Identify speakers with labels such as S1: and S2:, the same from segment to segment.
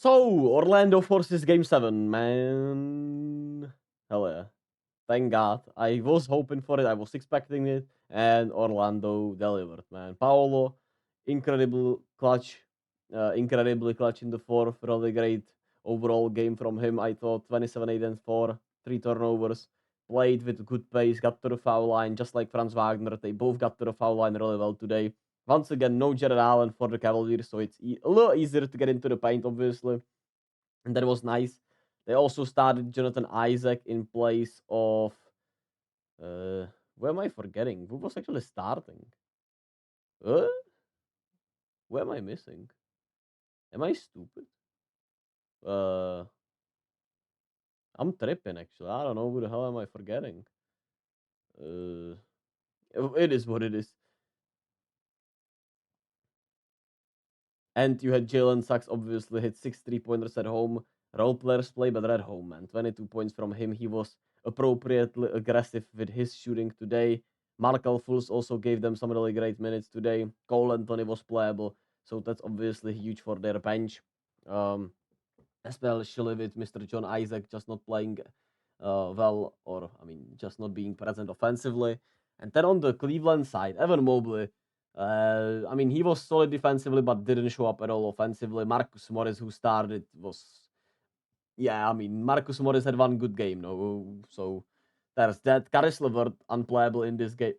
S1: So, Orlando forces game 7, man. Hell yeah. Thank God. I was hoping for it. I was expecting it. And Orlando delivered, man. Paolo, incredible clutch. Incredibly clutch in the fourth. Really great overall game from him. I thought 27, 8, and 4. 3 turnovers. Played with good pace. Got to the foul line. Just like Franz Wagner. They both got to the foul line really well today. Once again, no Jared Allen for the Cavaliers. So it's a little easier to get into the paint, obviously. And that was nice. They also started Jonathan Isaac in place of where am I forgetting? Who was actually starting? Uh, where am I missing? Am I stupid? Uh, I'm tripping actually. I don't know who the hell am I forgetting. Uh, it is what it is. And you had Jalen Sachs obviously hit 6 3 pointers at home. Role players play better at home, man. 22 points from him. He was appropriately aggressive with his shooting today. Markel Fultz also gave them some really great minutes today. Cole Anthony was playable, so that's obviously huge for their bench. Um, Especially with Mr. John Isaac just not playing well, or I mean, just not being present offensively. And then on the Cleveland side, Evan Mobley, I mean, he was solid defensively, but didn't show up at all offensively. Marcus Morris, who started, was, yeah, I mean, Marcus Morris had one good game, no, so there's that. Caris LeVert, unplayable in this game.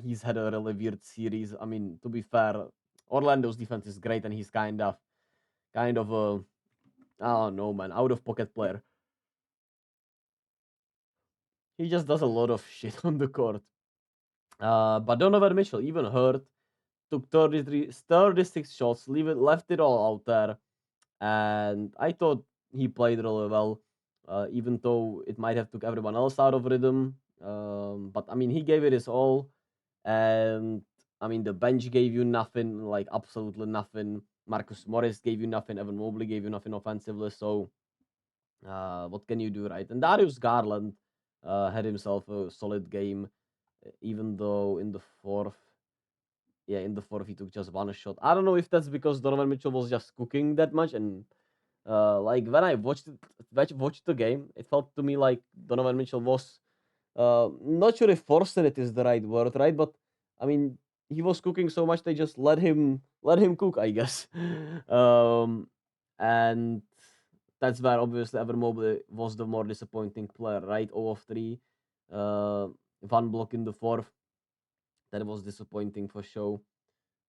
S1: He's had a really weird series. I mean, to be fair, Orlando's defense is great, and he's kind of a, I don't know, man, out of pocket player. He just does a lot of shit on the court. But Donovan Mitchell, even hurt, took 36 shots, left it all out there. And I thought he played really well, even though it might have took everyone else out of rhythm. But I mean, he gave it his all. And I mean, the bench gave you nothing, like absolutely nothing. Marcus Morris gave you nothing. Evan Mobley gave you nothing offensively. So what can you do, right? And Darius Garland had himself a solid game, even though in the fourth, yeah, in the fourth he took just one shot. I don't know if that's because Donovan Mitchell was just cooking that much, and like when I watched the game, it felt to me like Donovan Mitchell was not sure if forcing it is the right word, right? But I mean, he was cooking so much they just let him cook, I guess. And that's where obviously Evan Mobley was the more disappointing player, right? 0 of 3, uh, one block in the fourth. That was disappointing for sure.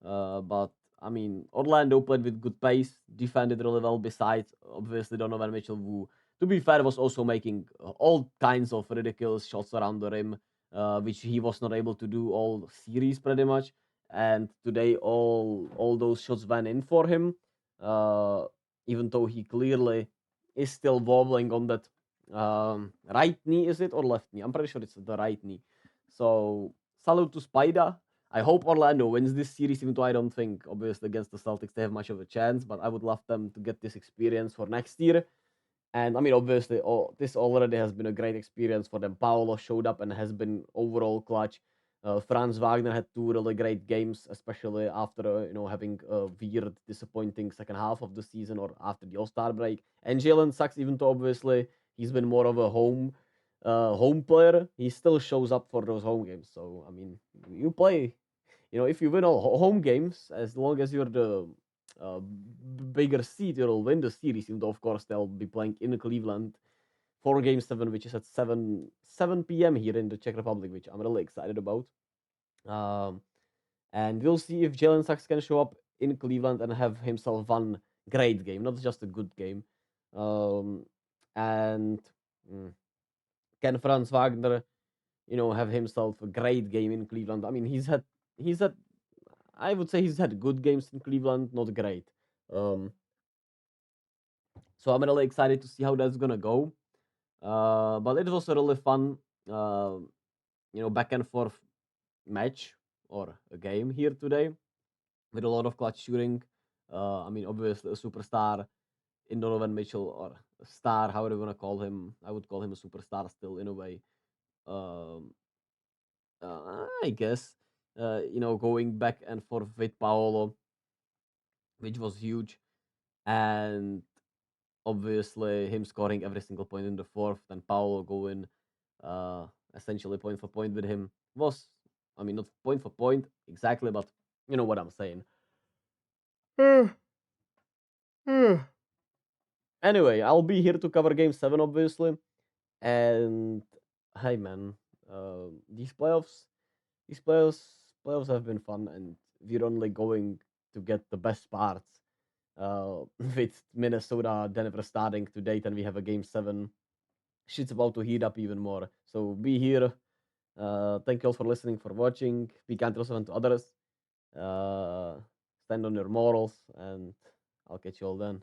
S1: But I mean, Orlando played with good pace, defended really well. Besides, obviously, Donovan Mitchell, who, to be fair, was also making all kinds of ridiculous shots around the rim, which he was not able to do all series pretty much. And today, all those shots went in for him, uh, even though he clearly is still wobbling on that right knee. Is it or left knee? I'm pretty sure it's the right knee. So salute to Spider. I hope Orlando wins this series, even though I don't think, obviously, against the Celtics they have much of a chance. But I would love them to get this experience for next year. And I mean, obviously, this already has been a great experience for them. Paolo showed up and has been overall clutch. Franz Wagner had 2 really great games, especially after having a weird, disappointing second half of the season or after the All Star break. And Jalen Sachs, even though obviously he's been more of a home player, he still shows up for those home games. So I mean, you play, if you win all home games, as long as you're the bigger seed, you'll win the series. Even though, of course, they'll be playing in Cleveland for Game 7, which is at 7 p.m. here in the Czech Republic, which I'm really excited about. Um, and we'll see if Jalen Sachs can show up in Cleveland and have himself one great game, not just a good game. Um, and mm, can Franz Wagner, have himself a great game in Cleveland? I mean, he's had I would say he's had good games in Cleveland, not great. Um, so I'm really excited to see how that's gonna go. But it was a really fun, uh, back and forth match or a game here today with a lot of clutch shooting. I mean, obviously a superstar in Donovan Mitchell or a star, however you wanna call him. I would call him a superstar still in a way. Um, I guess going back and forth with Paolo, which was huge. and obviously him scoring every single point in the fourth, then Paolo going uh, essentially point for point with him was, I mean, not point for point exactly, but you know what I'm saying. Anyway, I'll be here to cover Game 7, obviously. And hey, man, these playoffs have been fun, and we're only going to get the best parts. With Minnesota, Denver starting today, and we have a Game 7. Shit's about to heat up even more. So be here. Thank you all for listening, for watching. Be kind to to others. Uh, Stand on your morals, and I'll catch you all then.